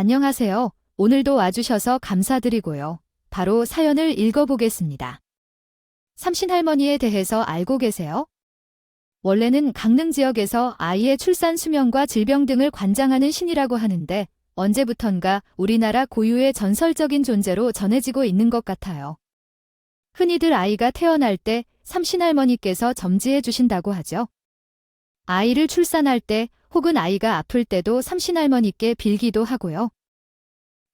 안녕하세요. 오늘도 와주셔서 감사드리고요. 바로 사연을 읽어보겠습니다. 삼신할머니에 대해서 알고 계세요? 원래는 강릉 지역에서 아이의 출산 수명과 질병 등을 관장하는 신이라고 하는데 언제부턴가 우리나라 고유의 전설적인 존재로 전해지고 있는 것 같아요. 흔히들 아이가 태어날 때 삼신할머니께서 점지해 주신다고 하죠. 아이를 출산할 때 혹은 아이가 아플 때도 삼신할머니께 빌기도 하고요.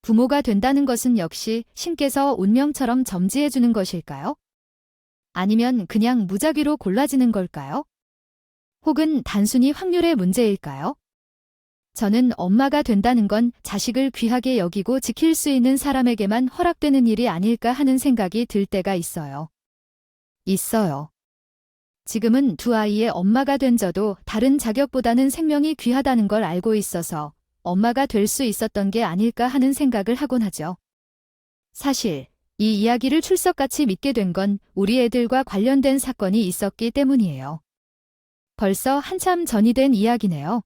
부모가 된다는 것은 역시 신께서 운명처럼 점지해 주는 것일까요? 아니면 그냥 무작위로 골라지는 걸까요? 혹은 단순히 확률의 문제일까요? 저는 엄마가 된다는 건 자식을 귀하게 여기고 지킬 수 있는 사람에게만 허락되는 일이 아닐까 하는 생각이 들 때가 있어요. 지금은 두 아이의 엄마가 된 저도 다른 자격보다는 생명이 귀하다는 걸 알고 있어서 엄마가 될 수 있었던 게 아닐까 하는 생각을 하곤 하죠. 사실 이 이야기를 출석같이 믿게 된 건 우리 애들과 관련된 사건이 있었기 때문이에요. 벌써 한참 전이 된 이야기네요.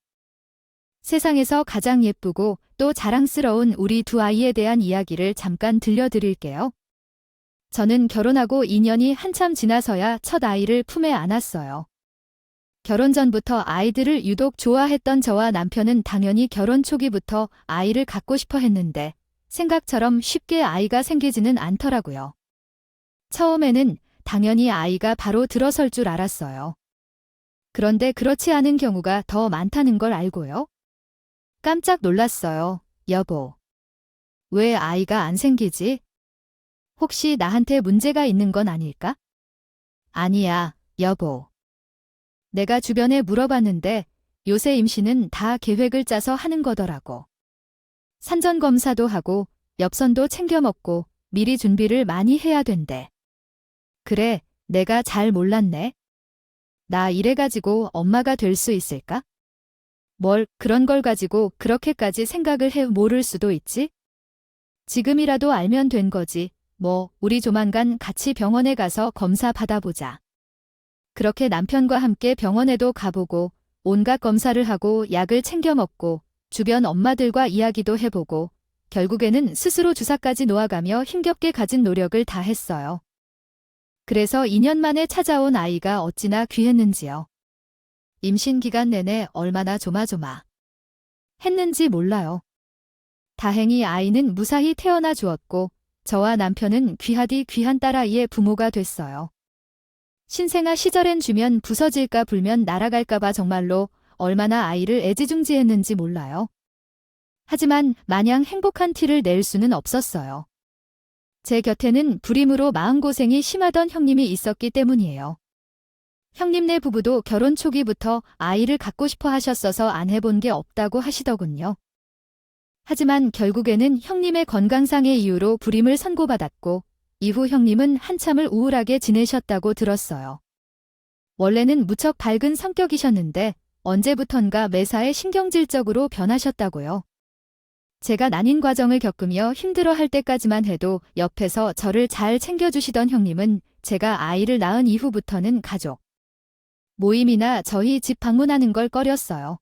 세상에서 가장 예쁘고 또 자랑스러운 우리 두 아이에 대한 이야기를 잠깐 들려드릴게요. 저는 결혼하고 2년이 한참 지나서야 첫 아이를 품에 안았어요. 결혼 전부터 아이들을 유독 좋아했던 저와 남편은 당연히 결혼 초기부터 아이를 갖고 싶어 했는데 생각처럼 쉽게 아이가 생기지는 않더라고요. 처음에는 당연히 아이가 바로 들어설 줄 알았어요. 그런데 그렇지 않은 경우가 더 많다는 걸 알고요. 깜짝 놀랐어요. 여보. 왜 아이가 안 생기지? 혹시 나한테 문제가 있는 건 아닐까? 아니야, 여보. 내가 주변에 물어봤는데 요새 임신은 다 계획을 짜서 하는 거더라고. 산전 검사도 하고 엽선도 챙겨 먹고 미리 준비를 많이 해야 된대. 그래, 내가 잘 몰랐네. 나 이래가지고 엄마가 될 수 있을까? 뭘 그런 걸 가지고 그렇게까지 생각을 해 모를 수도 있지? 지금이라도 알면 된 거지. 우리 조만간 같이 병원에 가서 검사 받아보자. 그렇게 남편과 함께 병원에도 가보고 온갖 검사를 하고 약을 챙겨 먹고 주변 엄마들과 이야기도 해보고 결국에는 스스로 주사까지 놓아가며 힘겹게 가진 노력을 다 했어요. 그래서 2년 만에 찾아온 아이가 어찌나 귀했는지요. 임신 기간 내내 얼마나 조마조마 했는지 몰라요. 다행히 아이는 무사히 태어나 주었고 저와 남편은 귀하디 귀한 딸아이의 부모가 됐어요. 신생아 시절엔 주면 부서질까 불면 날아갈까 봐 정말로 얼마나 아이를 애지중지했는지 몰라요. 하지만 마냥 행복한 티를 낼 수는 없었어요. 제 곁에는 불임으로 마음고생이 심하던 형님이 있었기 때문이에요. 형님네 부부도 결혼 초기부터 아이를 갖고 싶어 하셨어서 안 해본 게 없다고 하시더군요. 하지만 결국에는 형님의 건강상의 이유로 불임을 선고받았고 이후 형님은 한참을 우울하게 지내셨다고 들었어요. 원래는 무척 밝은 성격이셨는데 언제부턴가 매사에 신경질적으로 변하셨다고요. 제가 난임 과정을 겪으며 힘들어할 때까지만 해도 옆에서 저를 잘 챙겨주시던 형님은 제가 아이를 낳은 이후부터는 가족 모임이나 저희 집 방문하는 걸 꺼렸어요.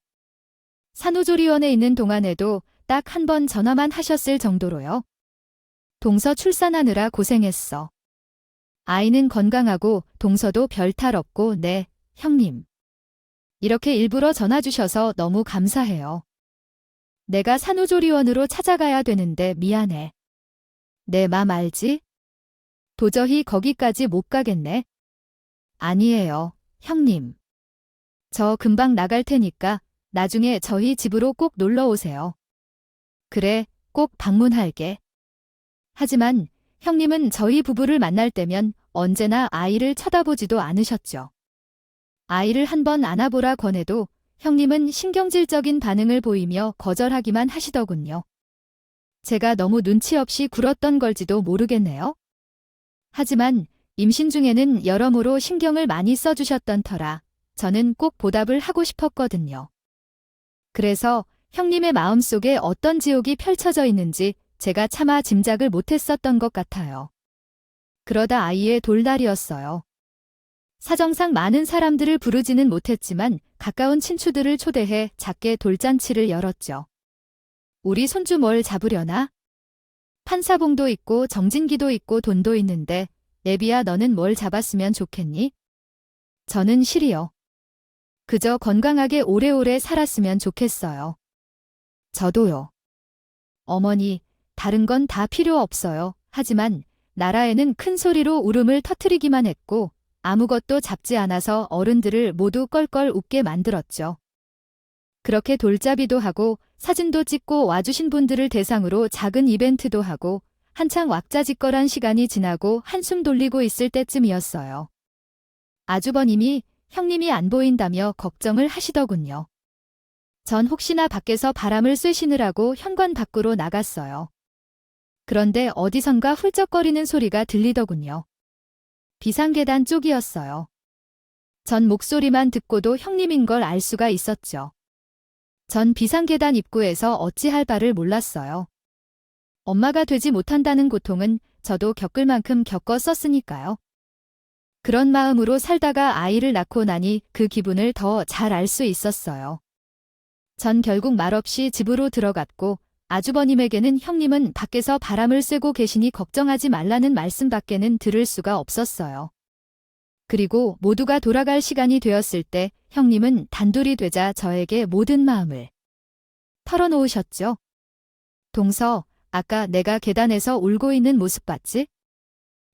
산후조리원에 있는 동안에도 딱 한 번 전화만 하셨을 정도로요. 동서 출산하느라 고생했어. 아이는 건강하고 동서도 별 탈 없고 네, 형님. 이렇게 일부러 전화 주셔서 너무 감사해요. 내가 산후조리원으로 찾아가야 되는데 미안해. 내 맘 알지? 도저히 거기까지 못 가겠네. 아니에요, 형님. 저 금방 나갈 테니까 나중에 저희 집으로 꼭 놀러 오세요. 그래, 꼭 방문할게. 하지만 형님은 저희 부부를 만날 때면 언제나 아이를 쳐다보지도 않으셨죠. 아이를 한번 안아보라 권해도 형님은 신경질적인 반응을 보이며 거절하기만 하시더군요. 제가 너무 눈치 없이 굴었던 걸지도 모르겠네요. 하지만 임신 중에는 여러모로 신경을 많이 써주셨던 터라 저는 꼭 보답을 하고 싶었거든요. 그래서 형님의 마음속에 어떤 지옥이 펼쳐져 있는지 제가 차마 짐작을 못했었던 것 같아요. 그러다 아이의 돌날이었어요. 사정상 많은 사람들을 부르지는 못했지만 가까운 친추들을 초대해 작게 돌잔치를 열었죠. 우리 손주 뭘 잡으려나? 판사봉도 있고 정진기도 있고 돈도 있는데 애비야 너는 뭘 잡았으면 좋겠니? 저는 싫이요. 그저 건강하게 오래오래 살았으면 좋겠어요. 저도요. 어머니, 다른 건 다 필요 없어요. 하지만 나라에는 큰 소리로 울음을 터뜨리기만 했고 아무것도 잡지 않아서 어른들을 모두 껄껄 웃게 만들었죠. 그렇게 돌잡이도 하고 사진도 찍고 와주신 분들을 대상으로 작은 이벤트도 하고 한창 왁자지껄한 시간이 지나고 한숨 돌리고 있을 때쯤이었어요. 아주버님이 형님이 안 보인다며 걱정을 하시더군요. 전 혹시나 밖에서 바람을 쐬시느라고 현관 밖으로 나갔어요. 그런데 어디선가 훌쩍거리는 소리가 들리더군요. 비상계단 쪽이었어요. 전 목소리만 듣고도 형님인 걸 알 수가 있었죠. 전 비상계단 입구에서 어찌할 바를 몰랐어요. 엄마가 되지 못한다는 고통은 저도 겪을 만큼 겪었었으니까요. 그런 마음으로 살다가 아이를 낳고 나니 그 기분을 더 잘 알 수 있었어요. 전 결국 말없이 집으로 들어갔고 아주버님에게는 형님은 밖에서 바람을 쐬고 계시니 걱정하지 말라는 말씀밖에는 들을 수가 없었어요. 그리고 모두가 돌아갈 시간이 되었을 때 형님은 단둘이 되자 저에게 모든 마음을 털어놓으셨죠. 동서, 아까 내가 계단에서 울고 있는 모습 봤지?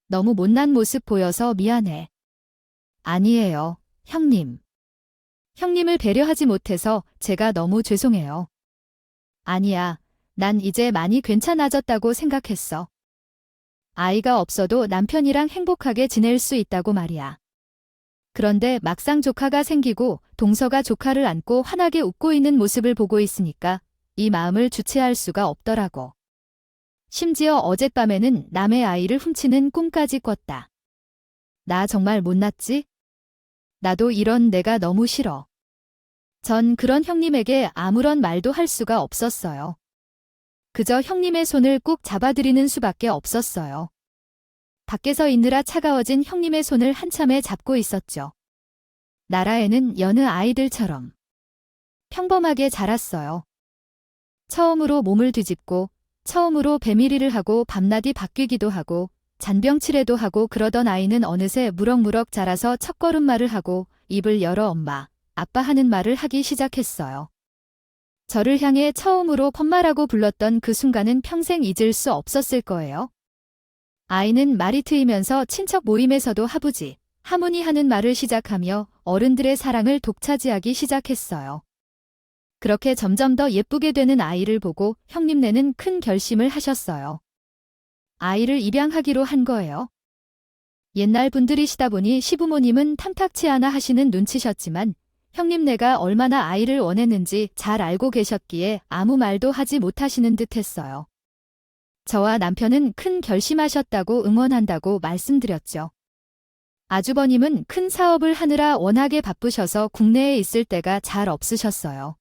너무 못난 모습 보여서 미안해. 아니에요, 형님. 형님을 배려하지 못해서 제가 너무 죄송해요. 아니야, 난 이제 많이 괜찮아졌다고 생각했어. 아이가 없어도 남편이랑 행복하게 지낼 수 있다고 말이야. 그런데 막상 조카가 생기고 동서가 조카를 안고 환하게 웃고 있는 모습을 보고 있으니까 이 마음을 주체할 수가 없더라고. 심지어 어젯밤에는 남의 아이를 훔치는 꿈까지 꿨다. 나 정말 못났지? 나도 이런 내가 너무 싫어. 전 그런 형님에게 아무런 말도 할 수가 없었어요. 그저 형님의 손을 꾹 잡아드리는 수밖에 없었어요. 밖에서 있느라 차가워진 형님의 손을 한참에 잡고 있었죠. 나라에는 여느 아이들처럼 평범하게 자랐어요. 처음으로 몸을 뒤집고 처음으로 배밀이를 하고 밤낮이 바뀌기도 하고 잔병치레도 하고 그러던 아이는 어느새 무럭무럭 자라서 첫걸음말을 하고 입을 열어 엄마, 아빠 하는 말을 하기 시작했어요. 저를 향해 처음으로 펌마라고 불렀던 그 순간은 평생 잊을 수 없었을 거예요. 아이는 말이 트이면서 친척 모임에서도 하부지, 하모니 하는 말을 시작하며 어른들의 사랑을 독차지하기 시작했어요. 그렇게 점점 더 예쁘게 되는 아이를 보고 형님네는 큰 결심을 하셨어요. 아이를 입양하기로 한 거예요. 옛날 분들이시다 보니 시부모님은 탐탁치 않아 하시는 눈치셨지만 형님네가 얼마나 아이를 원했는지 잘 알고 계셨기에 아무 말도 하지 못하시는 듯 했어요. 저와 남편은 큰 결심하셨다고 응원한다고 말씀드렸죠. 아주버님은 큰 사업을 하느라 워낙에 바쁘셔서 국내에 있을 때가 잘 없으셨어요.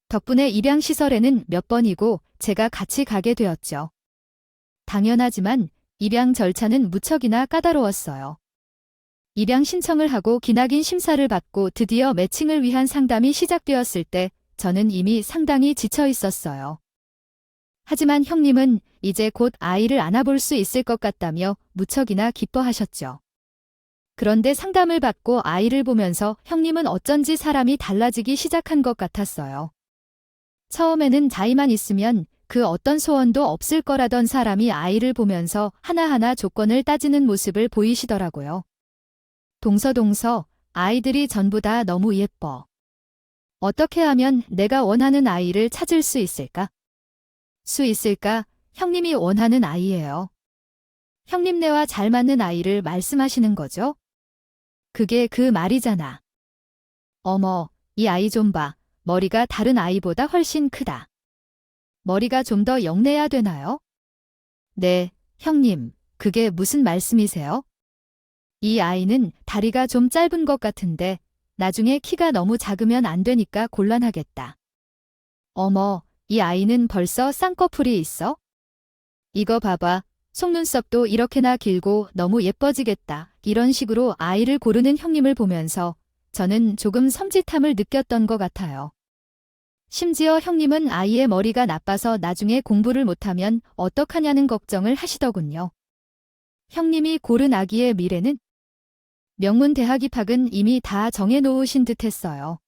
덕분에 입양시설에는 몇 번이고 제가 같이 가게 되었죠. 당연하지만 입양 절차는 무척이나 까다로웠어요. 입양 신청을 하고 기나긴 심사를 받고 드디어 매칭을 위한 상담이 시작되었을 때 저는 이미 상당히 지쳐 있었어요. 하지만 형님은 이제 곧 아이를 안아볼 수 있을 것 같다며 무척이나 기뻐하셨죠. 그런데 상담을 받고 아이를 보면서 형님은 어쩐지 사람이 달라지기 시작한 것 같았어요. 처음에는 자의만 있으면 그 어떤 소원도 없을 거라던 사람이 아이를 보면서 하나하나 조건을 따지는 모습을 보이시더라고요. 동서, 아이들이 전부 다 너무 예뻐. 어떻게 하면 내가 원하는 아이를 찾을 수 있을까? 형님이 원하는 아이예요. 형님네와 잘 맞는 아이를 말씀하시는 거죠? 그게 그 말이잖아. 어머, 이 아이 좀 봐. 머리가 다른 아이보다 훨씬 크다. 머리가 좀 더 영내야 되나요? 네, 형님, 그게 무슨 말씀이세요? 이 아이는 다리가 좀 짧은 것 같은데 나중에 키가 너무 작으면 안 되니까 곤란하겠다. 어머, 이 아이는 벌써 쌍꺼풀이 있어? 이거 봐봐. 속눈썹도 이렇게나 길고 너무 예뻐지겠다. 이런 식으로 아이를 고르는 형님을 보면서 저는 조금 섬찟함을 느꼈던 것 같아요. 심지어 형님은 아이의 머리가 나빠서 나중에 공부를 못하면 어떡하냐는 걱정을 하시더군요. 형님이 고른 아기의 미래는? 명문 대학 입학은 이미 다 정해놓으신 듯 했어요.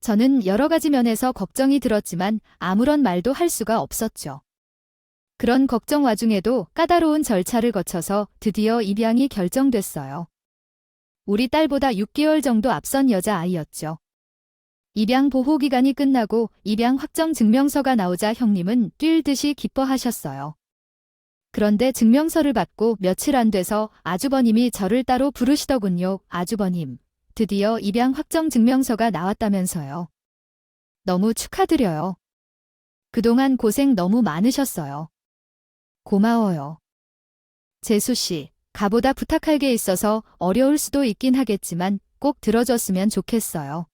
저는 여러 가지 면에서 걱정이 들었지만 아무런 말도 할 수가 없었죠. 그런 걱정 와중에도 까다로운 절차를 거쳐서 드디어 입양이 결정됐어요. 우리 딸보다 6개월 정도 앞선 여자아이였죠. 입양 보호기간이 끝나고 입양 확정 증명서가 나오자 형님은 뛸 듯이 기뻐하셨어요. 그런데 증명서를 받고 며칠 안 돼서 아주버님이 저를 따로 부르시더군요. 아주버님, 드디어 입양 확정 증명서가 나왔다면서요. 너무 축하드려요. 그동안 고생 너무 많으셨어요. 고마워요. 재수 씨, 가보다 부탁할 게 있어서 어려울 수도 있긴 하겠지만 꼭 들어줬으면 좋겠어요.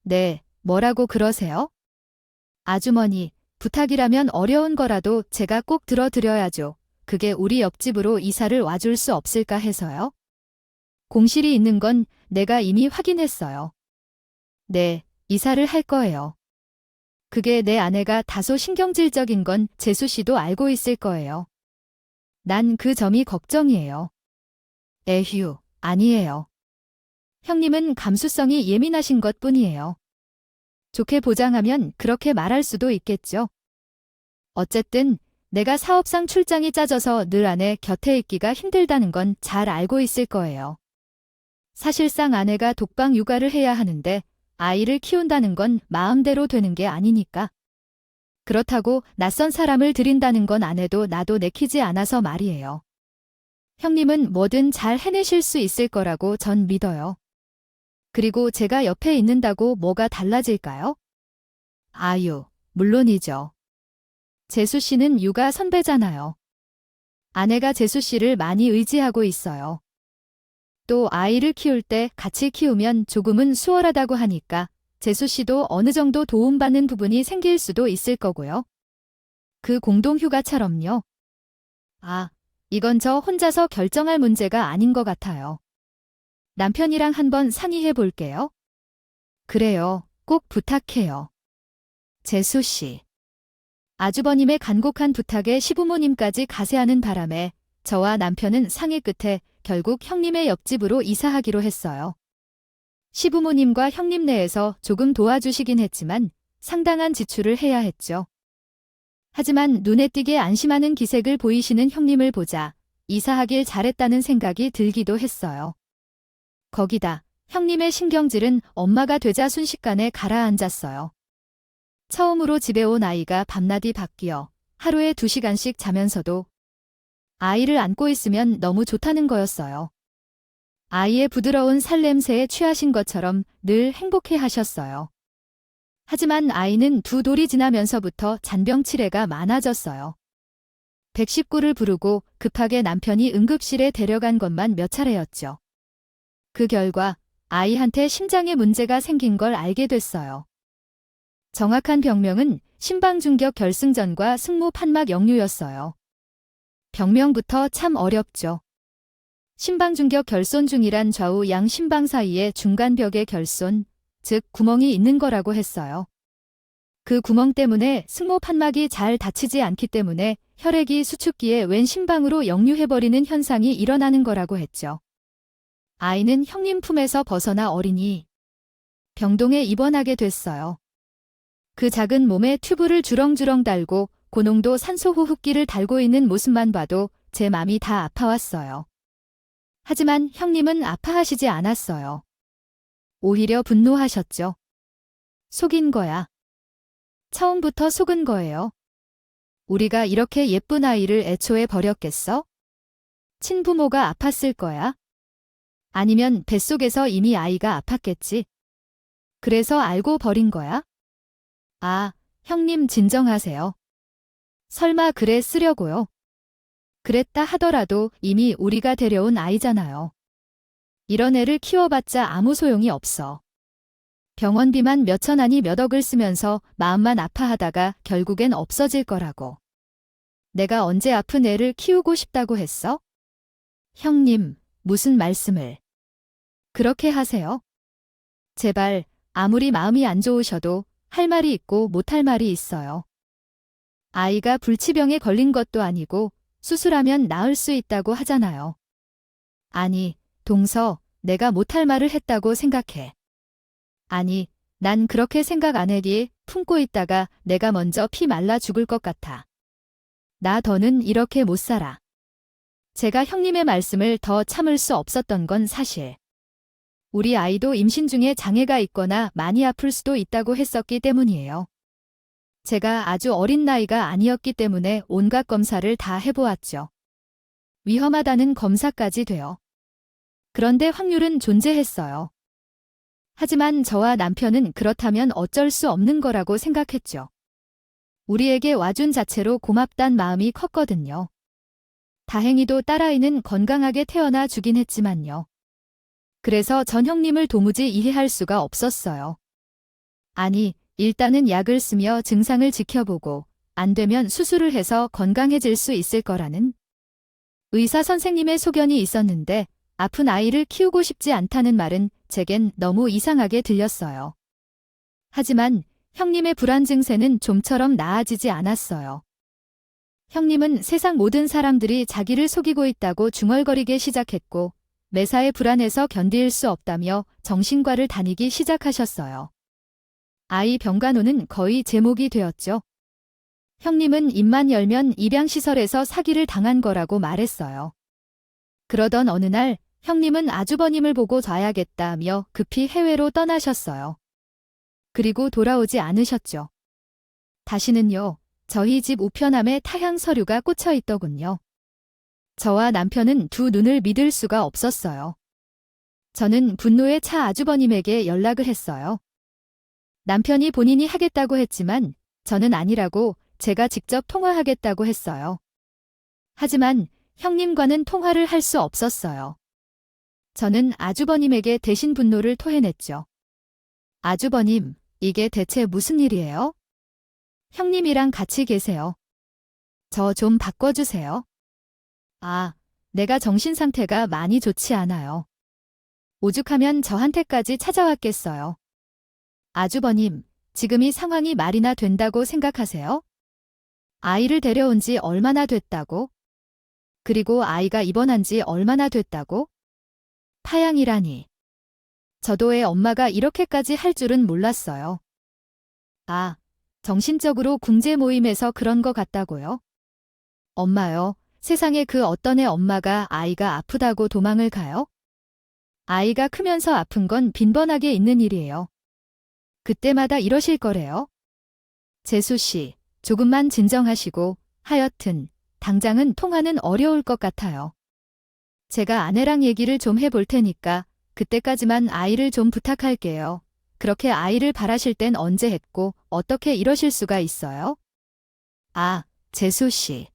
네, 뭐라고 그러세요? 아주머니, 부탁이라면 어려운 거라도 제가 꼭 들어드려야죠. 그게 우리 옆집으로 이사를 와줄 수 없을까 해서요. 공실이 있는 건 내가 이미 확인했어요. 네, 이사를 할 거예요. 그게 내 아내가 다소 신경질적인 건 재수 씨도 알고 있을 거예요. 난 그 점이 걱정이에요. 에휴, 아니에요. 형님은 감수성이 예민하신 것 뿐이에요. 좋게 보장하면 그렇게 말할 수도 있겠죠. 어쨌든 내가 사업상 출장이 잦아서 늘 아내 곁에 있기가 힘들다는 건 잘 알고 있을 거예요. 사실상 아내가 독방 육아를 해야 하는데 아이를 키운다는 건 마음대로 되는 게 아니니까. 그렇다고 낯선 사람을 들인다는 건 아내도 나도 내키지 않아서 말이에요. 형님은 뭐든 잘 해내실 수 있을 거라고 전 믿어요. 그리고 제가 옆에 있는다고 뭐가 달라질까요? 아유, 물론이죠. 재수 씨는 육아 선배잖아요. 아내가 재수 씨를 많이 의지하고 있어요. 또 아이를 키울 때 같이 키우면 조금은 수월하다고 하니까 재수 씨도 어느 정도 도움받는 부분이 생길 수도 있을 거고요. 그 공동휴가처럼요. 아, 이건 저 혼자서 결정할 문제가 아닌 것 같아요. 남편이랑 한번 상의해 볼게요. 그래요, 꼭 부탁해요. 재수 씨. 아주버님의 간곡한 부탁에 시부모님까지 가세하는 바람에 저와 남편은 상의 끝에 결국 형님의 옆집으로 이사하기로 했어요. 시부모님과 형님 내에서 조금 도와주시긴 했지만 상당한 지출을 해야 했죠. 하지만 눈에 띄게 안심하는 기색을 보이시는 형님을 보자 이사하길 잘했다는 생각이 들기도 했어요. 거기다 형님의 신경질은 엄마가 되자 순식간에 가라앉았어요. 처음으로 집에 온 아이가 밤낮이 바뀌어 하루에 2시간씩 자면서도 아이를 안고 있으면 너무 좋다는 거였어요. 아이의 부드러운 살냄새에 취하신 것처럼 늘 행복해 하셨어요. 하지만 아이는 2돌이 지나면서부터 잔병치레가 많아졌어요. 119를 부르고 급하게 남편이 응급실에 데려간 것만 몇 차례였죠. 그 결과 아이한테 심장에 문제가 생긴 걸 알게 됐어요. 정확한 병명은 심방중격 결승전과 승모판막 역류였어요. 병명부터 참 어렵죠. 심방중격 결손 중이란 좌우 양 심방 사이에 중간벽에 결손, 즉 구멍이 있는 거라고 했어요. 그 구멍 때문에 승모판막이 잘 닫히지 않기 때문에 혈액이 수축기에 왼 심방으로 역류해버리는 현상이 일어나는 거라고 했죠. 아이는 형님 품에서 벗어나 어린이 병동에 입원하게 됐어요. 그 작은 몸에 튜브를 주렁주렁 달고 고농도 산소호흡기를 달고 있는 모습만 봐도 제 맘이 다 아파왔어요. 하지만 형님은 아파하시지 않았어요. 오히려 분노하셨죠. 속인 거야. 처음부터 속은 거예요. 우리가 이렇게 예쁜 아이를 애초에 버렸겠어? 친부모가 아팠을 거야. 아니면 뱃속에서 이미 아이가 아팠겠지. 그래서 알고 버린 거야? 아, 형님 진정하세요. 설마 그래 쓰려고요? 그랬다 하더라도 이미 우리가 데려온 아이잖아요. 이런 애를 키워봤자 아무 소용이 없어. 병원비만 몇천 아니 몇 억을 쓰면서 마음만 아파하다가 결국엔 없어질 거라고. 내가 언제 아픈 애를 키우고 싶다고 했어? 형님, 무슨 말씀을. 그렇게 하세요? 제발 아무리 마음이 안 좋으셔도 할 말이 있고 못할 말이 있어요. 아이가 불치병에 걸린 것도 아니고 수술하면 나을 수 있다고 하잖아요. 아니, 동서, 내가 못할 말을 했다고 생각해. 아니, 난 그렇게 생각 안 해디 품고 있다가 내가 먼저 피 말라 죽을 것 같아. 나 더는 이렇게 못 살아. 제가 형님의 말씀을 더 참을 수 없었던 건 사실. 우리 아이도 임신 중에 장애가 있거나 많이 아플 수도 있다고 했었기 때문이에요. 제가 아주 어린 나이가 아니었기 때문에 온갖 검사를 다 해보았죠. 위험하다는 검사까지 돼요. 그런데 확률은 존재했어요. 하지만 저와 남편은 그렇다면 어쩔 수 없는 거라고 생각했죠. 우리에게 와준 자체로 고맙단 마음이 컸거든요. 다행히도 딸아이는 건강하게 태어나 주긴 했지만요. 그래서 전 형님을 도무지 이해할 수가 없었어요. 아니, 일단은 약을 쓰며 증상을 지켜보고 안 되면 수술을 해서 건강해질 수 있을 거라는 의사 선생님의 소견이 있었는데 아픈 아이를 키우고 싶지 않다는 말은 제겐 너무 이상하게 들렸어요. 하지만 형님의 불안 증세는 좀처럼 나아지지 않았어요. 형님은 세상 모든 사람들이 자기를 속이고 있다고 중얼거리기 시작했고 매사에 불안해서 견딜 수 없다며 정신과를 다니기 시작하셨어요. 아이 병간호는 거의 제목이 되었죠. 형님은 입만 열면 입양시설에서 사기를 당한 거라고 말했어요. 그러던 어느 날 형님은 아주버님을 보고 자야겠다며 급히 해외로 떠나셨어요. 그리고 돌아오지 않으셨죠. 다시는요, 저희 집 우편함에 타향 서류가 꽂혀 있더군요. 저와 남편은 두 눈을 믿을 수가 없었어요. 저는 분노에 차 아주버님에게 연락을 했어요. 남편이 본인이 하겠다고 했지만 저는 아니라고 제가 직접 통화하겠다고 했어요. 하지만 형님과는 통화를 할 수 없었어요. 저는 아주버님에게 대신 분노를 토해냈죠. 아주버님, 이게 대체 무슨 일이에요? 형님이랑 같이 계세요. 저 좀 바꿔주세요. 아, 내가 정신 상태가 많이 좋지 않아요. 오죽하면 저한테까지 찾아왔겠어요. 아주버님, 지금 이 상황이 말이나 된다고 생각하세요? 아이를 데려온 지 얼마나 됐다고? 그리고 아이가 입원한 지 얼마나 됐다고? 파양이라니. 저도 애 엄마가 이렇게까지 할 줄은 몰랐어요. 아, 정신적으로 궁제 모임에서 그런 거 같다고요? 엄마요, 세상에 그 어떤 애 엄마가 아이가 아프다고 도망을 가요? 아이가 크면서 아픈 건 빈번하게 있는 일이에요. 그때마다 이러실 거래요. 재수 씨, 조금만 진정하시고 하여튼 당장은 통화는 어려울 것 같아요. 제가 아내랑 얘기를 좀 해볼 테니까 그때까지만 아이를 좀 부탁할게요. 그렇게 아이를 바라실 땐 언제 했고 어떻게 이러실 수가 있어요? 아, 재수 씨.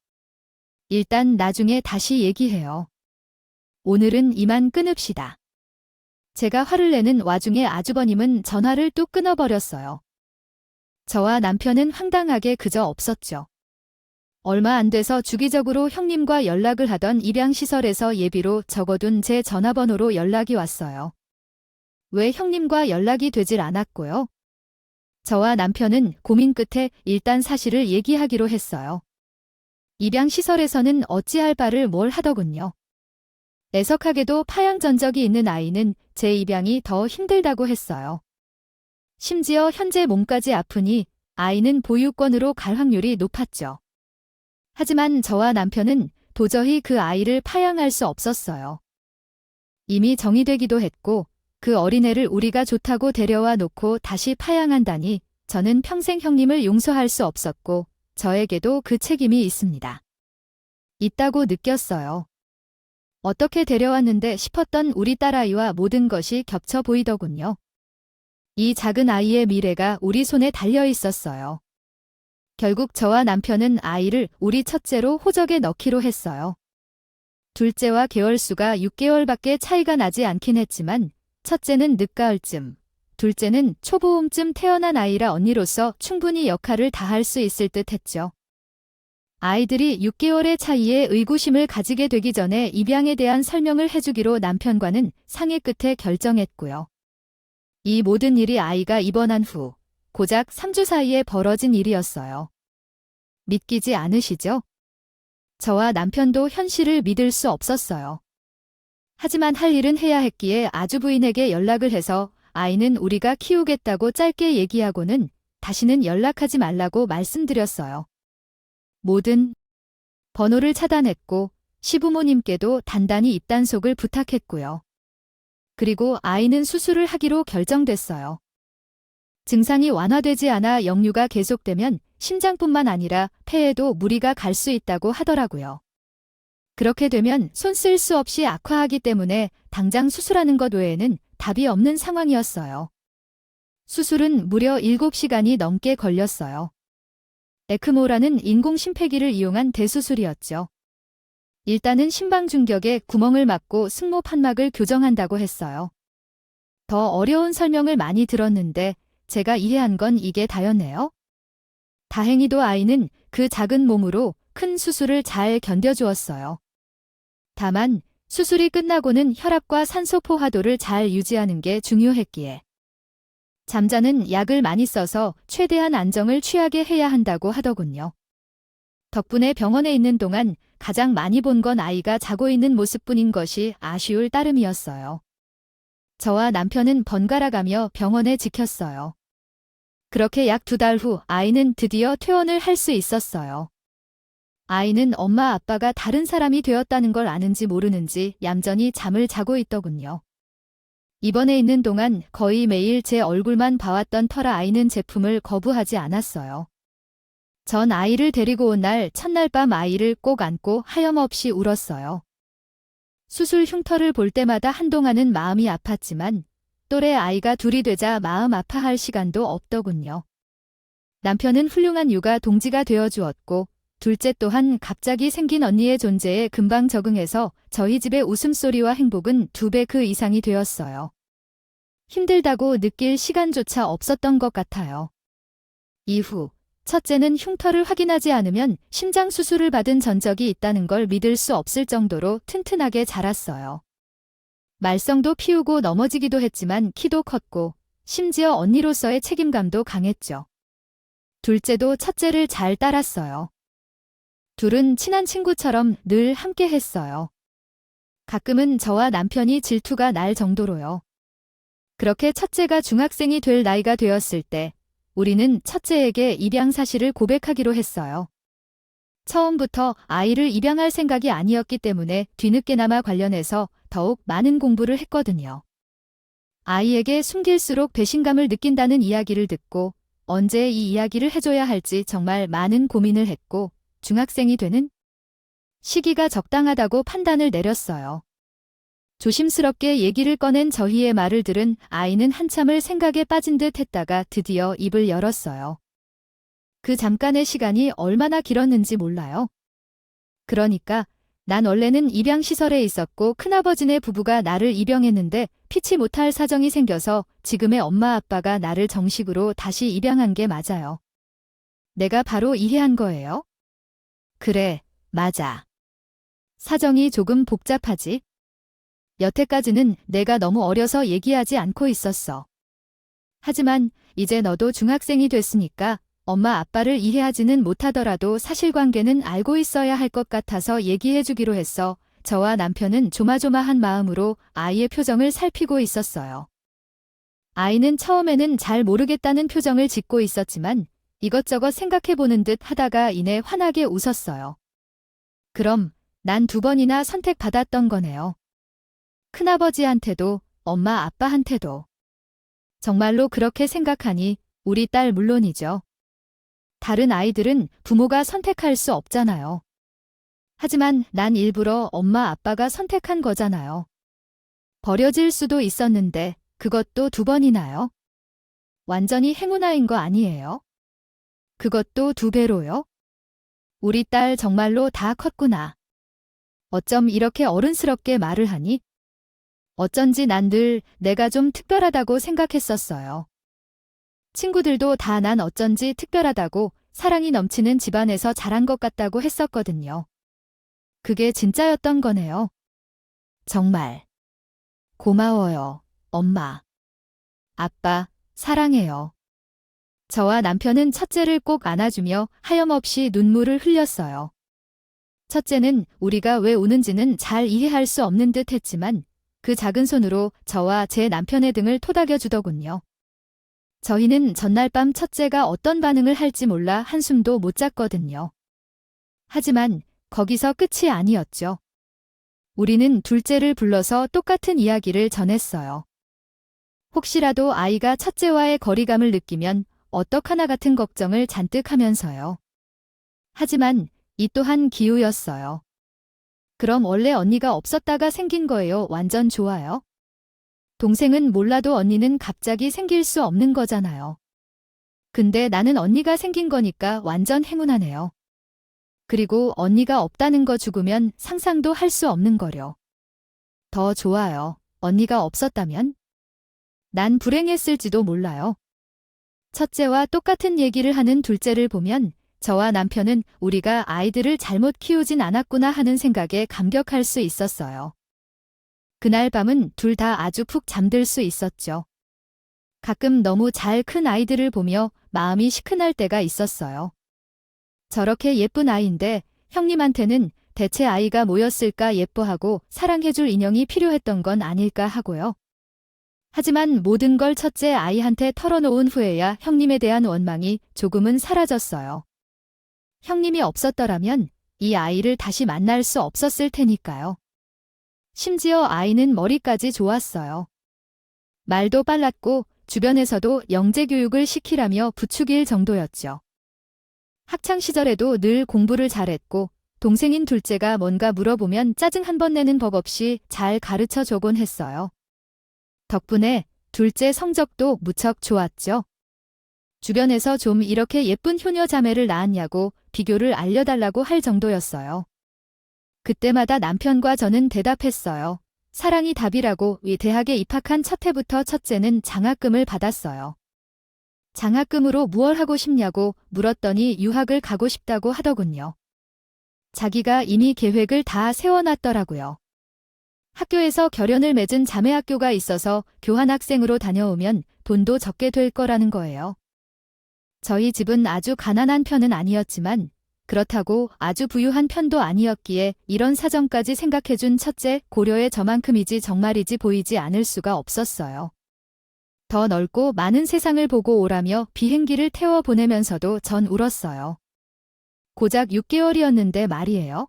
일단 나중에 다시 얘기해요. 오늘은 이만 끊읍시다. 제가 화를 내는 와중에 아주버님은 전화를 뚝 끊어버렸어요. 저와 남편은 황당하게 그저 없었죠. 얼마 안 돼서 주기적으로 형님과 연락을 하던 입양시설에서 예비로 적어둔 제 전화번호로 연락이 왔어요. 왜 형님과 연락이 되질 않았고요? 저와 남편은 고민 끝에 일단 사실을 얘기하기로 했어요. 입양시설에서는 어찌할 바를 뭘 하더군요. 애석하게도 파양 전적이 있는 아이는 제 입양이 더 힘들다고 했어요. 심지어 현재 몸까지 아프니 아이는 보육권으로 갈 확률이 높았죠. 하지만 저와 남편은 도저히 그 아이를 파양할 수 없었어요. 이미 정의되기도 했고 그 어린애를 우리가 좋다고 데려와 놓고 다시 파양한다니 저는 평생 형님을 용서할 수 없었고 저에게도 그 책임이 있습니다. 있다고 느꼈어요. 어떻게 데려왔는데 싶었던 우리 딸아이와 모든 것이 겹쳐 보이더군요. 이 작은 아이의 미래가 우리 손에 달려 있었어요. 결국 저와 남편은 아이를 우리 첫째로 호적에 넣기로 했어요. 둘째와 개월수가 6개월밖에 차이가 나지 않긴 했지만 첫째는 늦가을쯤, 둘째는 초보음쯤 태어난 아이라 언니로서 충분히 역할을 다할 수 있을 듯 했죠. 아이들이 6개월의 차이에 의구심을 가지게 되기 전에 입양에 대한 설명을 해주기로 남편과는 상의 끝에 결정했고요. 이 모든 일이 아이가 입원한 후 고작 3주 사이에 벌어진 일이었어요. 믿기지 않으시죠? 저와 남편도 현실을 믿을 수 없었어요. 하지만 할 일은 해야 했기에 아주부인에게 연락을 해서 아이는 우리가 키우겠다고 짧게 얘기하고는 다시는 연락하지 말라고 말씀드렸어요. 모든 번호를 차단했고 시부모님께도 단단히 입단속을 부탁했고요. 그리고 아이는 수술을 하기로 결정됐어요. 증상이 완화되지 않아 역류가 계속되면 심장뿐만 아니라 폐에도 무리가 갈 수 있다고 하더라고요. 그렇게 되면 손 쓸 수 없이 악화하기 때문에 당장 수술하는 것 외에는 답이 없는 상황이었어요. 수술은 무려 7시간이 넘게 걸렸어요. 에크모라는 인공심폐기를 이용한 대수술이었죠. 일단은 심방중격에 구멍을 막고 승모 판막을 교정한다고 했어요. 더 어려운 설명을 많이 들었는데 제가 이해한 건 이게 다였네요. 다행히도 아이는 그 작은 몸으로 큰 수술을 잘 견뎌주었어요. 다만 수술이 끝나고는 혈압과 산소 포화도를 잘 유지하는 게 중요했기에 잠자는 약을 많이 써서 최대한 안정을 취하게 해야 한다고 하더군요. 덕분에 병원에 있는 동안 가장 많이 본 건 아이가 자고 있는 모습뿐인 것이 아쉬울 따름이었어요. 저와 남편은 번갈아가며 병원에 지켰어요. 그렇게 약 2달 후 아이는 드디어 퇴원을 할 수 있었어요. 아이는 엄마 아빠가 다른 사람이 되었다는 걸 아는지 모르는지 얌전히 잠을 자고 있더군요. 입원해 있는 동안 거의 매일 제 얼굴만 봐왔던 터라 아이는 제품을 거부하지 않았어요. 전 아이를 데리고 온 날 첫날 밤 아이를 꼭 안고 하염없이 울었어요. 수술 흉터를 볼 때마다 한동안은 마음이 아팠지만 또래 아이가 둘이 되자 마음 아파할 시간도 없더군요. 남편은 훌륭한 육아 동지가 되어주었고 둘째 또한 갑자기 생긴 언니의 존재에 금방 적응해서 저희 집의 웃음소리와 행복은 2배 그 이상이 되었어요. 힘들다고 느낄 시간조차 없었던 것 같아요. 이후 첫째는 흉터를 확인하지 않으면 심장 수술을 받은 전적이 있다는 걸 믿을 수 없을 정도로 튼튼하게 자랐어요. 말썽도 피우고 넘어지기도 했지만 키도 컸고 심지어 언니로서의 책임감도 강했죠. 둘째도 첫째를 잘 따랐어요. 둘은 친한 친구처럼 늘 함께 했어요. 가끔은 저와 남편이 질투가 날 정도로요. 그렇게 첫째가 중학생이 될 나이가 되었을 때 우리는 첫째에게 입양 사실을 고백하기로 했어요. 처음부터 아이를 입양할 생각이 아니었기 때문에 뒤늦게나마 관련해서 더욱 많은 공부를 했거든요. 아이에게 숨길수록 배신감을 느낀다는 이야기를 듣고 언제 이 이야기를 해줘야 할지 정말 많은 고민을 했고 중학생이 되는 시기가 적당하다고 판단을 내렸어요. 조심스럽게 얘기를 꺼낸 저희의 말을 들은 아이는 한참을 생각에 빠진 듯 했다가 드디어 입을 열었어요. 그 잠깐의 시간이 얼마나 길었는지 몰라요. 그러니까 난 원래는 입양시설에 있었고 큰아버지네 부부가 나를 입양했는데 피치 못할 사정이 생겨서 지금의 엄마 아빠가 나를 정식으로 다시 입양한 게 맞아요. 내가 바로 이해한 거예요. 그래, 맞아. 사정이 조금 복잡하지? 여태까지는 내가 너무 어려서 얘기하지 않고 있었어. 하지만 이제 너도 중학생이 됐으니까 엄마 아빠를 이해하지는 못하더라도 사실관계는 알고 있어야 할 것 같아서 얘기해주기로 했어. 저와 남편은 조마조마한 마음으로 아이의 표정을 살피고 있었어요. 아이는 처음에는 잘 모르겠다는 표정을 짓고 있었지만 이것저것 생각해보는 듯 하다가 이내 환하게 웃었어요. 그럼 난 2번이나 선택받았던 거네요. 큰아버지한테도 엄마 아빠한테도. 정말로 그렇게 생각하니 우리 딸 물론이죠. 다른 아이들은 부모가 선택할 수 없잖아요. 하지만 난 일부러 엄마 아빠가 선택한 거잖아요. 버려질 수도 있었는데 그것도 2번이나요? 완전히 행운아인 거 아니에요? 그것도 2배로요? 우리 딸 정말로 다 컸구나. 어쩜 이렇게 어른스럽게 말을 하니? 어쩐지 난 늘 내가 좀 특별하다고 생각했었어요. 친구들도 다 난 어쩐지 특별하다고 사랑이 넘치는 집안에서 자란 것 같다고 했었거든요. 그게 진짜였던 거네요. 정말. 고마워요, 엄마. 아빠, 사랑해요. 저와 남편은 첫째를 꼭 안아주며 하염없이 눈물을 흘렸어요. 첫째는 우리가 왜 우는지는 잘 이해할 수 없는 듯 했지만 그 작은 손으로 저와 제 남편의 등을 토닥여 주더군요. 저희는 전날 밤 첫째가 어떤 반응을 할지 몰라 한숨도 못 잤거든요. 하지만 거기서 끝이 아니었죠. 우리는 둘째를 불러서 똑같은 이야기를 전했어요. 혹시라도 아이가 첫째와의 거리감을 느끼면 어떡하나 같은 걱정을 잔뜩 하면서요. 하지만 이 또한 기우였어요. 그럼 원래 언니가 없었다가 생긴 거예요? 완전 좋아요. 동생은 몰라도 언니는 갑자기 생길 수 없는 거잖아요. 근데 나는 언니가 생긴 거니까 완전 행운하네요. 그리고 언니가 없다는 거 죽으면 상상도 할 수 없는 거려. 더 좋아요. 언니가 없었다면? 난 불행했을지도 몰라요. 첫째와 똑같은 얘기를 하는 둘째를 보면 저와 남편은 우리가 아이들을 잘못 키우진 않았구나 하는 생각에 감격할 수 있었어요. 그날 밤은 둘 다 아주 푹 잠들 수 있었죠. 가끔 너무 잘 큰 아이들을 보며 마음이 시큰할 때가 있었어요. 저렇게 예쁜 아이인데 형님한테는 대체 아이가 뭐였을까 예뻐하고 사랑해줄 인형이 필요했던 건 아닐까 하고요. 하지만 모든 걸 첫째 아이한테 털어놓은 후에야 형님에 대한 원망이 조금은 사라졌어요. 형님이 없었더라면 이 아이를 다시 만날 수 없었을 테니까요. 심지어 아이는 머리까지 좋았어요. 말도 빨랐고 주변에서도 영재 교육을 시키라며 부추길 정도였죠. 학창 시절에도 늘 공부를 잘했고 동생인 둘째가 뭔가 물어보면 짜증 한 번 내는 법 없이 잘 가르쳐 주곤 했어요. 덕분에 둘째 성적도 무척 좋았죠. 주변에서 좀 이렇게 예쁜 효녀 자매를 낳았냐고 비교를 알려달라고 할 정도였어요. 그때마다 남편과 저는 대답했어요. 사랑이 답이라고. 이 대학에 입학한 첫 해부터 첫째는 장학금을 받았어요. 장학금으로 무얼 하고 싶냐고 물었더니 유학을 가고 싶다고 하더군요. 자기가 이미 계획을 다 세워놨더라고요. 학교에서 결연을 맺은 자매 학교가 있어서 교환학생으로 다녀오면 돈도 적게 될 거라는 거예요. 저희 집은 아주 가난한 편은 아니었지만 그렇다고 아주 부유한 편도 아니었기에 이런 사정까지 생각해준 첫째 고려에 저만큼이지 정말이지 보이지 않을 수가 없었어요. 더 넓고 많은 세상을 보고 오라며 비행기를 태워 보내면서도 전 울었어요. 고작 6개월이었는데 말이에요.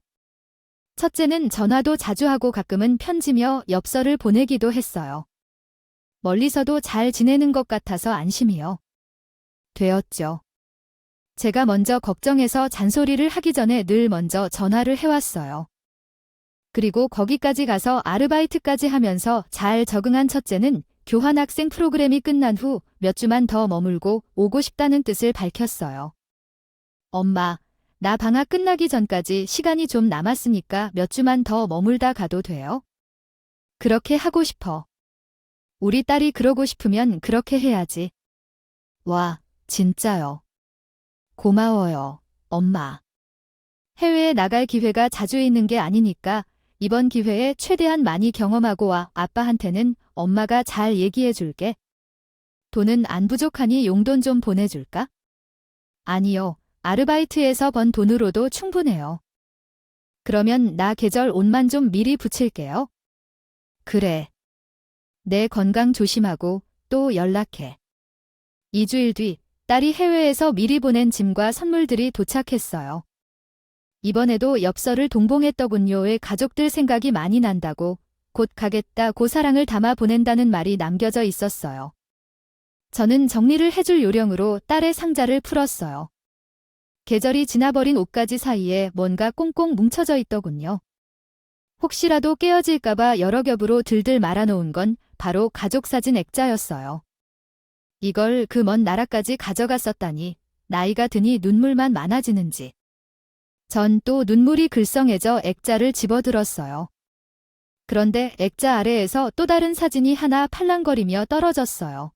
첫째는 전화도 자주 하고 가끔은 편지며 엽서를 보내기도 했어요. 멀리서도 잘 지내는 것 같아서 안심이요. 되었죠. 제가 먼저 걱정해서 잔소리를 하기 전에 늘 먼저 전화를 해왔어요. 그리고 거기까지 가서 아르바이트까지 하면서 잘 적응한 첫째는 교환학생 프로그램이 끝난 후 몇 주만 더 머물고 오고 싶다는 뜻을 밝혔어요. 엄마, 나 방학 끝나기 전까지 시간이 좀 남았으니까 몇 주만 더 머물다 가도 돼요? 그렇게 하고 싶어. 우리 딸이 그러고 싶으면 그렇게 해야지. 와, 진짜요. 고마워요, 엄마. 해외에 나갈 기회가 자주 있는 게 아니니까 이번 기회에 최대한 많이 경험하고 와. 아빠한테는 엄마가 잘 얘기해 줄게. 돈은 안 부족하니 용돈 좀 보내줄까? 아니요, 아르바이트에서 번 돈으로도 충분해요. 그러면 나 계절 옷만 좀 미리 붙일게요. 그래. 내 건강 조심하고 또 연락해. 2주일 뒤 딸이 해외에서 미리 보낸 짐과 선물들이 도착했어요. 이번에도 엽서를 동봉했더군요. 가족들 생각이 많이 난다고 곧 가겠다고 사랑을 담아 보낸다는 말이 남겨져 있었어요. 저는 정리를 해줄 요령으로 딸의 상자를 풀었어요. 계절이 지나버린 옷가지 사이에 뭔가 꽁꽁 뭉쳐져 있더군요. 혹시라도 깨어질까봐 여러 겹으로 들들 말아놓은 건 바로 가족사진 액자였어요. 이걸 그 먼 나라까지 가져갔었다니 나이가 드니 눈물만 많아지는지. 전 또 눈물이 글썽해져 액자를 집어들었어요. 그런데 액자 아래에서 또 다른 사진이 하나 팔랑거리며 떨어졌어요.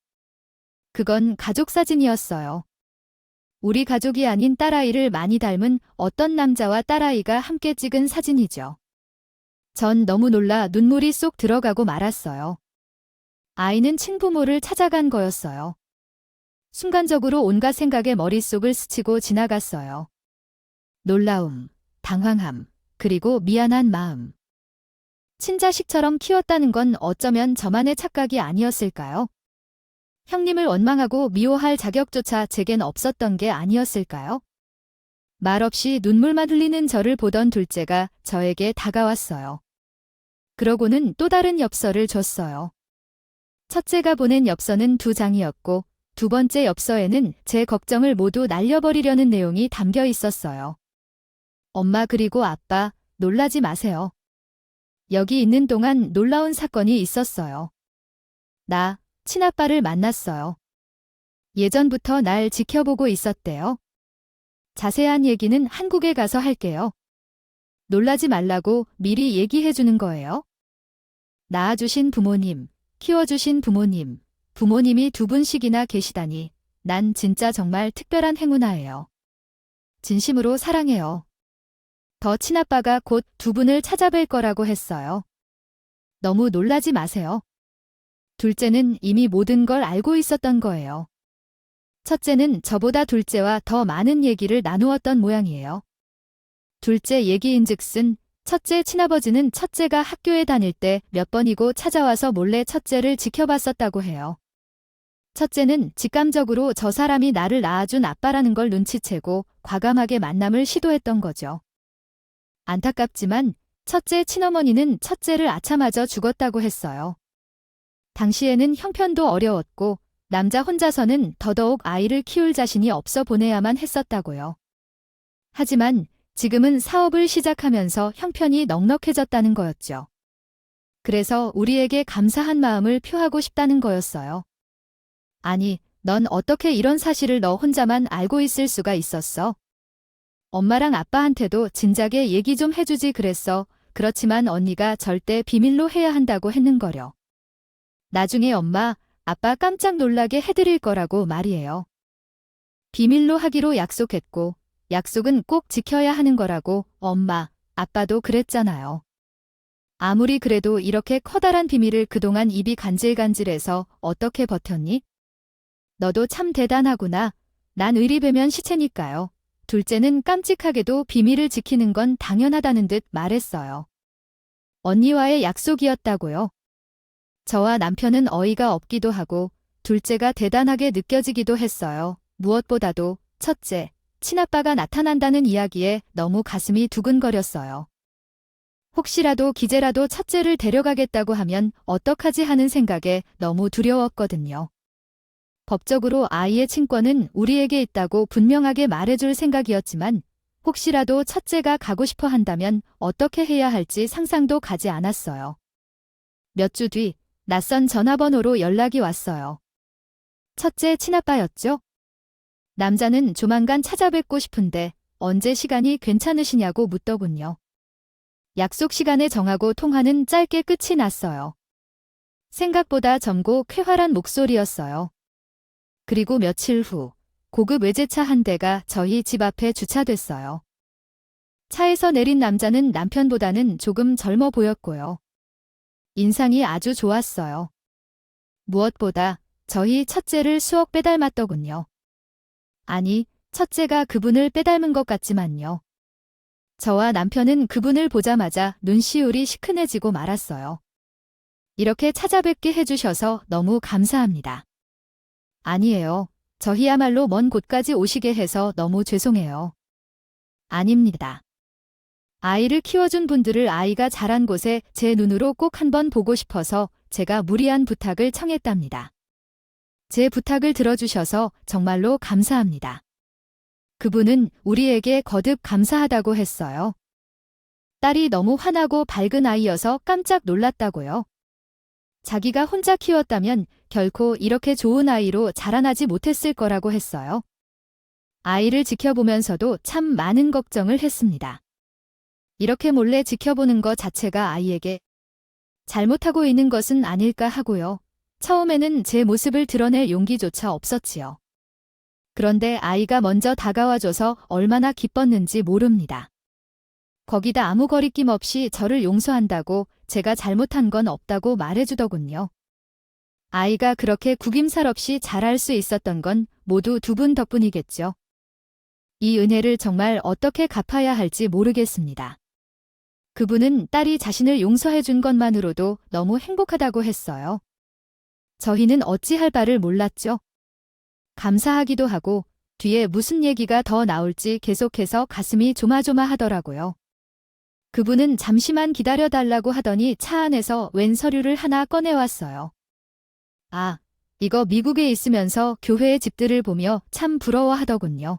그건 가족사진이었어요. 우리 가족이 아닌 딸아이를 많이 닮은 어떤 남자와 딸아이가 함께 찍은 사진이죠. 전 너무 놀라 눈물이 쏙 들어가고 말았어요. 아이는 친부모를 찾아간 거였어요. 순간적으로 온갖 생각에 머릿속을 스치고 지나갔어요. 놀라움, 당황함, 그리고 미안한 마음. 친자식처럼 키웠다는 건 어쩌면 저만의 착각이 아니었을까요? 형님을 원망하고 미워할 자격조차 제겐 없었던 게 아니었을까요? 말없이 눈물만 흘리는 저를 보던 둘째가 저에게 다가왔어요. 그러고는 또 다른 엽서를 줬어요. 첫째가 보낸 엽서는 2장이었고 두 번째 엽서에는 제 걱정을 모두 날려버리려는 내용이 담겨 있었어요. 엄마 그리고 아빠, 놀라지 마세요. 여기 있는 동안 놀라운 사건이 있었어요. 나, 친아빠를 만났어요. 예전부터 날 지켜보고 있었대요. 자세한 얘기는 한국에 가서 할게요. 놀라지 말라고 미리 얘기해 주는 거예요. 낳아주신 부모님, 키워주신 부모님, 부모님이 2분씩이나 계시다니 난 진짜 정말 특별한 행운아예요. 진심으로 사랑해요. 더 친아빠가 곧 2분을 찾아뵐 거라고 했어요. 너무 놀라지 마세요. 둘째는 이미 모든 걸 알고 있었던 거예요. 첫째는 저보다 둘째와 더 많은 얘기를 나누었던 모양이에요. 둘째 얘기인즉슨 첫째 친아버지는 첫째가 학교에 다닐 때 몇 번이고 찾아와서 몰래 첫째를 지켜봤었다고 해요. 첫째는 직감적으로 저 사람이 나를 낳아준 아빠라는 걸 눈치채고 과감하게 만남을 시도했던 거죠. 안타깝지만 첫째 친어머니는 첫째를 아차마저 죽었다고 했어요. 당시에는 형편도 어려웠고 남자 혼자서는 더더욱 아이를 키울 자신이 없어 보내야만 했었다고요. 하지만 지금은 사업을 시작하면서 형편이 넉넉해졌다는 거였죠. 그래서 우리에게 감사한 마음을 표하고 싶다는 거였어요. 아니, 넌 어떻게 이런 사실을 너 혼자만 알고 있을 수가 있었어? 엄마랑 아빠한테도 진작에 얘기 좀 해주지 그랬어. 그렇지만 언니가 절대 비밀로 해야 한다고 했는거려. 나중에 엄마, 아빠 깜짝 놀라게 해드릴 거라고 말이에요. 비밀로 하기로 약속했고 약속은 꼭 지켜야 하는 거라고 엄마, 아빠도 그랬잖아요. 아무리 그래도 이렇게 커다란 비밀을 그동안 입이 간질간질해서 어떻게 버텼니? 너도 참 대단하구나. 난 의리배면 시체니까요. 둘째는 깜찍하게도 비밀을 지키는 건 당연하다는 듯 말했어요. 언니와의 약속이었다고요. 저와 남편은 어이가 없기도 하고 둘째가 대단하게 느껴지기도 했어요. 무엇보다도 첫째, 친아빠가 나타난다는 이야기에 너무 가슴이 두근거렸어요. 혹시라도 기재라도 첫째를 데려가겠다고 하면 어떡하지 하는 생각에 너무 두려웠거든요. 법적으로 아이의 친권은 우리에게 있다고 분명하게 말해줄 생각이었지만 혹시라도 첫째가 가고 싶어 한다면 어떻게 해야 할지 상상도 가지 않았어요. 몇 주 뒤 낯선 전화번호로 연락이 왔어요. 첫째 친아빠였죠? 남자는 조만간 찾아뵙고 싶은데 언제 시간이 괜찮으시냐고 묻더군요. 약속 시간에 정하고 통화는 짧게 끝이 났어요. 생각보다 젊고 쾌활한 목소리였어요. 그리고 며칠 후 고급 외제차 한 대가 저희 집 앞에 주차됐어요. 차에서 내린 남자는 남편보다는 조금 젊어 보였고요. 인상이 아주 좋았어요. 무엇보다 저희 첫째를 수억 빼닮았더군요. 아니, 첫째가 그분을 빼닮은 것 같지만요. 저와 남편은 그분을 보자마자 눈시울이 시큰해지고 말았어요. 이렇게 찾아뵙게 해주셔서 너무 감사합니다. 아니에요. 저희야말로 먼 곳까지 오시게 해서 너무 죄송해요. 아닙니다. 아이를 키워준 분들을 아이가 자란 곳에 제 눈으로 꼭 한번 보고 싶어서 제가 무리한 부탁을 청했답니다. 제 부탁을 들어주셔서 정말로 감사합니다. 그분은 우리에게 거듭 감사하다고 했어요. 딸이 너무 환하고 밝은 아이여서 깜짝 놀랐다고요. 자기가 혼자 키웠다면 결코 이렇게 좋은 아이로 자라나지 못했을 거라고 했어요. 아이를 지켜보면서도 참 많은 걱정을 했습니다. 이렇게 몰래 지켜보는 것 자체가 아이에게 잘못하고 있는 것은 아닐까 하고요. 처음에는 제 모습을 드러낼 용기조차 없었지요. 그런데 아이가 먼저 다가와줘서 얼마나 기뻤는지 모릅니다. 거기다 아무 거리낌 없이 저를 용서한다고 제가 잘못한 건 없다고 말해주더군요. 아이가 그렇게 구김살 없이 자랄 수 있었던 건 모두 두 분 덕분이겠죠. 이 은혜를 정말 어떻게 갚아야 할지 모르겠습니다. 그분은 딸이 자신을 용서해 준 것만으로도 너무 행복하다고 했어요. 저희는 어찌할 바를 몰랐죠. 감사하기도 하고 뒤에 무슨 얘기가 더 나올지 계속해서 가슴이 조마조마하더라고요. 그분은 잠시만 기다려달라고 하더니 차 안에서 웬 서류를 하나 꺼내왔어요. 아, 이거 미국에 있으면서 교회의 집들을 보며 참 부러워하더군요.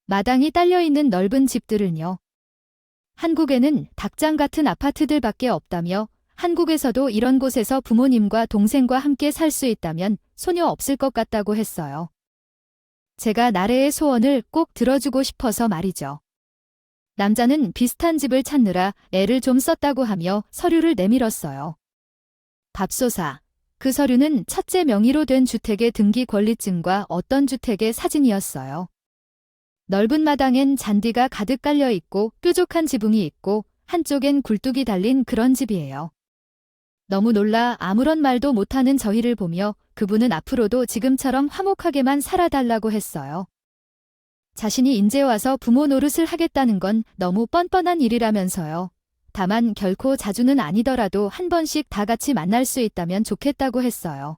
마당이 딸려있는 넓은 집들은요. 한국에는 닭장 같은 아파트들밖에 없다며 한국에서도 이런 곳에서 부모님과 동생과 함께 살 수 있다면 소녀 없을 것 같다고 했어요. 제가 나래의 소원을 꼭 들어주고 싶어서 말이죠. 남자는 비슷한 집을 찾느라 애를 좀 썼다고 하며 서류를 내밀었어요. 밥소사. 그 서류는 첫째 명의로 된 주택의 등기 권리증과 어떤 주택의 사진이었어요. 넓은 마당엔 잔디가 가득 깔려 있고 뾰족한 지붕이 있고 한쪽엔 굴뚝이 달린 그런 집이에요. 너무 놀라 아무런 말도 못하는 저희를 보며 그분은 앞으로도 지금처럼 화목하게만 살아달라고 했어요. 자신이 인제 와서 부모 노릇을 하겠다는 건 너무 뻔뻔한 일이라면서요. 다만 결코 자주는 아니더라도 한 번씩 다 같이 만날 수 있다면 좋겠다고 했어요.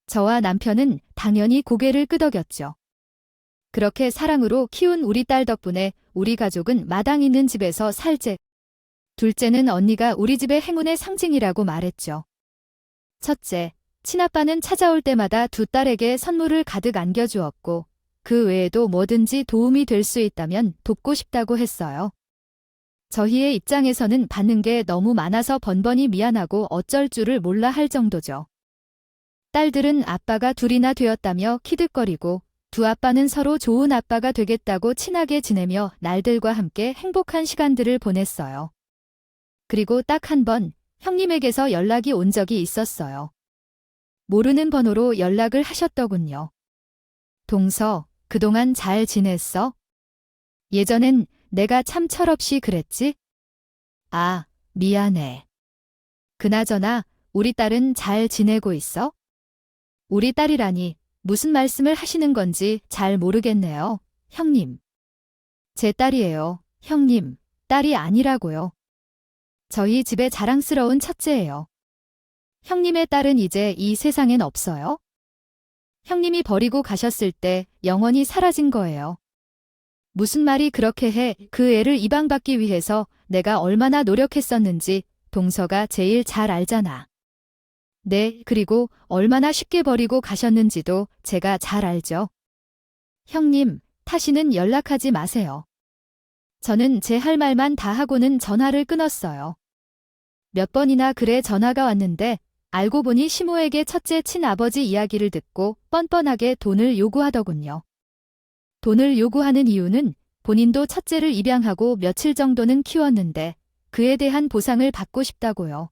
저와 남편은 당연히 고개를 끄덕였죠. 그렇게 사랑으로 키운 우리 딸 덕분에 우리 가족은 마당 있는 집에서 살제. 둘째는 언니가 우리 집의 행운의 상징이라고 말했죠. 첫째, 친아빠는 찾아올 때마다 두 딸에게 선물을 가득 안겨주었고 그 외에도 뭐든지 도움이 될 수 있다면 돕고 싶다고 했어요. 저희의 입장에서는 받는 게 너무 많아서 번번이 미안하고 어쩔 줄을 몰라 할 정도죠. 딸들은 아빠가 둘이나 되었다며 키득거리고 두 아빠는 서로 좋은 아빠가 되겠다고 친하게 지내며 날들과 함께 행복한 시간들을 보냈어요. 그리고 딱 한 번 형님에게서 연락이 온 적이 있었어요. 모르는 번호로 연락을 하셨더군요. 동서, 그동안 잘 지냈어? 예전엔 내가 참 철없이 그랬지? 아, 미안해. 그나저나 우리 딸은 잘 지내고 있어? 우리 딸이라니 무슨 말씀을 하시는 건지 잘 모르겠네요, 형님. 제 딸이에요, 형님. 딸이 아니라고요. 저희 집의 자랑스러운 첫째예요. 형님의 딸은 이제 이 세상엔 없어요? 형님이 버리고 가셨을 때 영원히 사라진 거예요. 무슨 말이 그렇게 해. 그 애를 입양받기 위해서 내가 얼마나 노력했었는지 동서가 제일 잘 알잖아. 네, 그리고 얼마나 쉽게 버리고 가셨는지도 제가 잘 알죠. 형님, 다시는 연락하지 마세요. 저는 제 할 말만 다 하고는 전화를 끊었어요. 몇 번이나 그래 전화가 왔는데 알고 보니 시모에게 첫째 친아버지 이야기를 듣고 뻔뻔하게 돈을 요구하더군요. 돈을 요구하는 이유는 본인도 첫째를 입양하고 며칠 정도는 키웠는데 그에 대한 보상을 받고 싶다고요.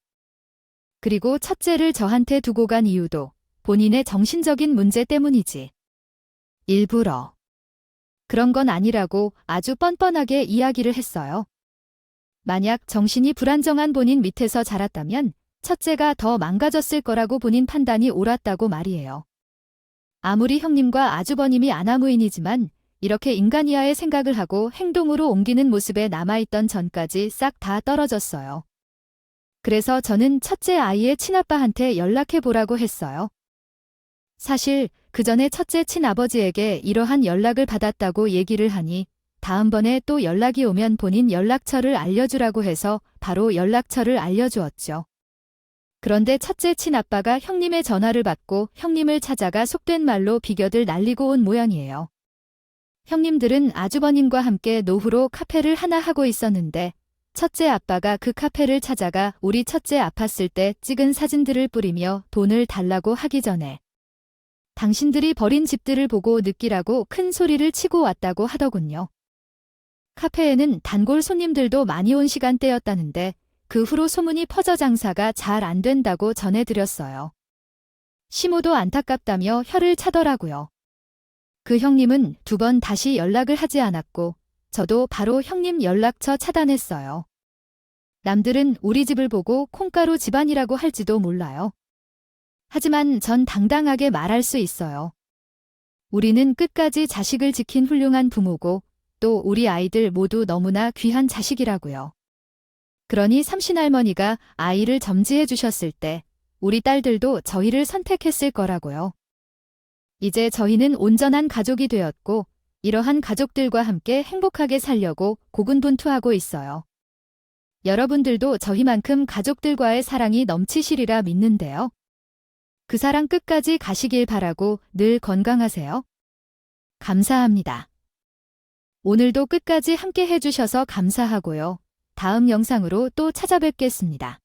그리고 첫째를 저한테 두고 간 이유도 본인의 정신적인 문제 때문이지. 일부러. 그런 건 아니라고 아주 뻔뻔하게 이야기를 했어요. 만약 정신이 불안정한 본인 밑에서 자랐다면 첫째가 더 망가졌을 거라고 본인 판단이 옳았다고 말이에요. 아무리 형님과 아주버님이 아나무인이지만 이렇게 인간 이하의 생각을 하고 행동으로 옮기는 모습에 남아있던 전까지 싹 다 떨어졌어요. 그래서 저는 첫째 아이의 친아빠한테 연락해보라고 했어요. 사실 그 전에 첫째 친아버지에게 이러한 연락을 받았다고 얘기를 하니 다음번에 또 연락이 오면 본인 연락처를 알려주라고 해서 바로 연락처를 알려주었죠. 그런데 첫째 친아빠가 형님의 전화를 받고 형님을 찾아가 속된 말로 비교들 날리고 온 모양이에요. 형님들은 아주버님과 함께 노후로 카페를 하나 하고 있었는데 첫째 아빠가 그 카페를 찾아가 우리 첫째 아팠을 때 찍은 사진들을 뿌리며 돈을 달라고 하기 전에 당신들이 버린 집들을 보고 느끼라고 큰 소리를 치고 왔다고 하더군요. 카페에는 단골 손님들도 많이 온 시간대였다는데 그 후로 소문이 퍼져 장사가 잘 안 된다고 전해드렸어요. 시모도 안타깝다며 혀를 차더라고요. 그 형님은 2번 다시 연락을 하지 않았고 저도 바로 형님 연락처 차단했어요. 남들은 우리 집을 보고 콩가루 집안이라고 할지도 몰라요. 하지만 전 당당하게 말할 수 있어요. 우리는 끝까지 자식을 지킨 훌륭한 부모고 또 우리 아이들 모두 너무나 귀한 자식이라고요. 그러니 삼신할머니가 아이를 점지해 주셨을 때 우리 딸들도 저희를 선택했을 거라고요. 이제 저희는 온전한 가족이 되었고 이러한 가족들과 함께 행복하게 살려고 고군분투하고 있어요. 여러분들도 저희만큼 가족들과의 사랑이 넘치시리라 믿는데요. 그 사랑 끝까지 가시길 바라고 늘 건강하세요. 감사합니다. 오늘도 끝까지 함께 해주셔서 감사하고요. 다음 영상으로 또 찾아뵙겠습니다.